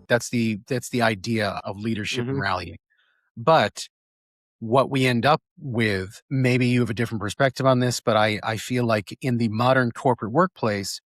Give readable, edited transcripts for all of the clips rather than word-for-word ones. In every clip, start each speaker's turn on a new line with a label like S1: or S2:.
S1: That's the idea of leadership and
S2: Mm-hmm.
S1: rallying. But what we end up with, maybe you have a different perspective on this, but I feel like in the modern corporate workplace,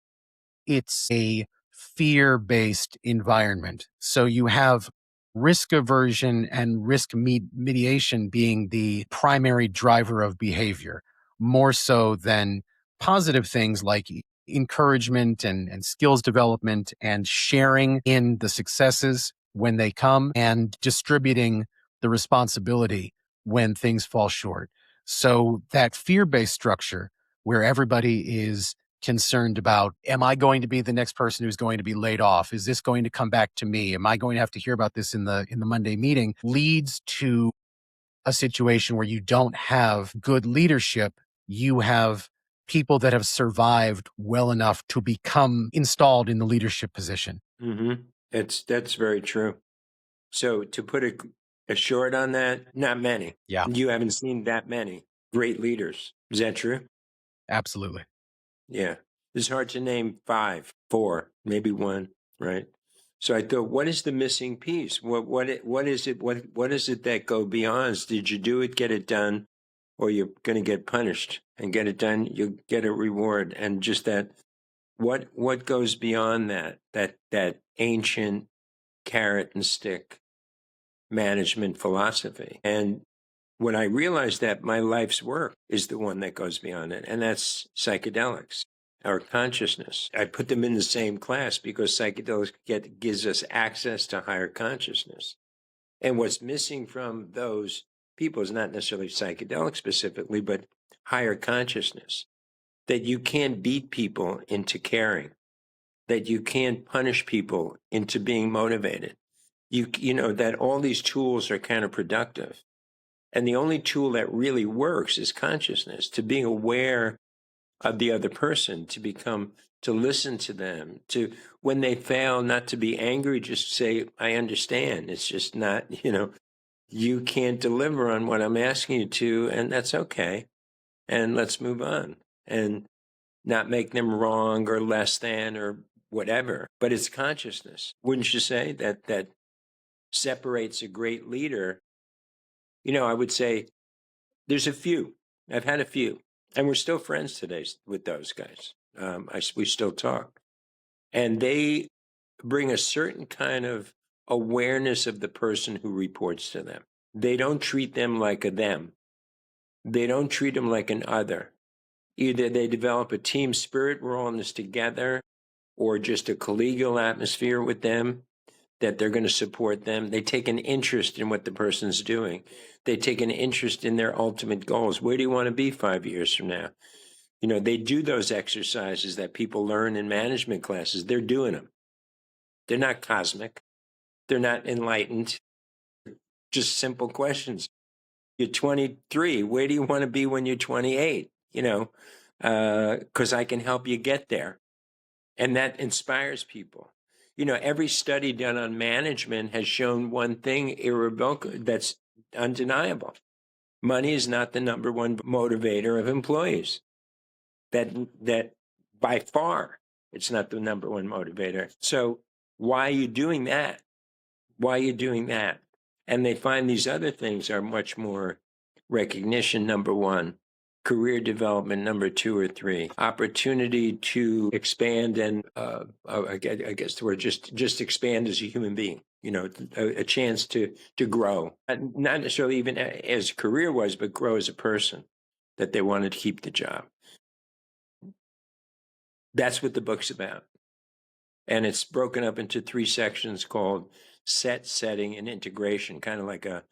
S1: it's a fear-based environment. So you have risk aversion and risk mediation being the primary driver of behavior, more so than positive things like encouragement and skills development and sharing in the successes when they come and distributing the responsibility when things fall short. So that fear-based structure where everybody is concerned about, am I going to be the next person who's going to be laid off? Is this going to come back to me? Am I going to have to hear about this in the Monday meeting? Leads to a situation where you don't have good leadership. You have people that have survived well enough to become installed in the leadership position.
S2: Mm-hmm. That's very true. So to put a short on that, not many.
S1: Yeah,
S2: You haven't seen that many great leaders. Is that true?
S1: absolutely.
S2: Yeah. It's hard to name 5, 4, maybe 1, right? So I thought, what is the missing piece? What is it? What is it that go beyond? Did you do it, get it done, or you're going to get punished? And get it done, you get a reward. And just that, what goes beyond that ancient carrot and stick management philosophy? And when I realized that, my life's work is the one that goes beyond it, and that's psychedelics or consciousness. I put them in the same class because psychedelics gives us access to higher consciousness. And what's missing from those people is not necessarily psychedelic specifically, but higher consciousness. That you can't beat people into caring, that you can't punish people into being motivated. You know, that all these tools are counterproductive. And the only tool that really works is consciousness, to being aware of the other person, to listen to them, to, when they fail, not to be angry, just say, I understand. It's just not, you can't deliver on what I'm asking you to, and that's okay. And let's move on and not make them wrong or less than or whatever. But it's consciousness, wouldn't you say, that separates a great leader? I would say there's a few. I've had a few, and we're still friends today with those guys. We still talk, and they bring a certain kind of awareness of the person who reports to them. They don't treat them like a them. They don't treat them like an other. Either they develop a team spirit, we're all in this together, or just a collegial atmosphere with them, that they're going to support them. They take an interest in what the person's doing. They take an interest in their ultimate goals. Where do you want to be 5 years from now? They do those exercises that people learn in management classes. They're doing them. They're not cosmic. They're not enlightened. Just simple questions. You're 23. Where do you want to be when you're 28? Because I can help you get there. And that inspires people. Every study done on management has shown one thing irrevocable, that's undeniable. Money is not the number one motivator of employees. That by far, it's not the number one motivator. So why are you doing that? Why are you doing that? And they find these other things are much more recognition, number one, career development, number 2 or 3, opportunity to expand and I guess the word just expand as a human being. A chance to grow, not necessarily even as career was, but grow as a person. That they wanted to keep the job. That's what the book's about, and it's broken up into 3 sections called set, setting, and integration, kind of like a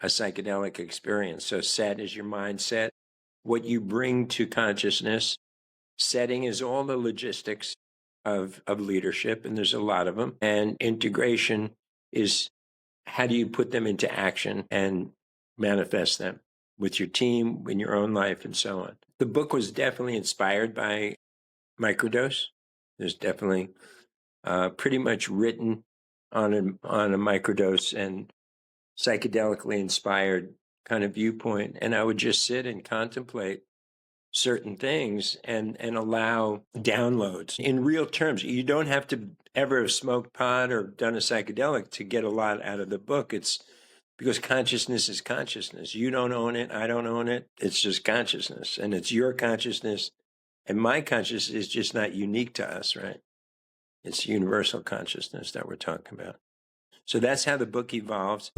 S2: psychedelic experience. So set is your mindset, what you bring to consciousness. Setting is all the logistics of leadership, and there's a lot of them. And integration is how do you put them into action and manifest them with your team, in your own life, and so on. The book was definitely inspired by microdose. There's definitely pretty much written on a microdose and psychedelically inspired kind of viewpoint. And I would just sit and contemplate certain things and allow downloads in real terms. You don't have to ever have smoked pot or done a psychedelic to get a lot out of the book. It's because consciousness is consciousness. You don't own it. I don't own it. It's just consciousness, and it's your consciousness. And my consciousness is just not unique to us, right? It's universal consciousness that we're talking about. So that's how the book evolved.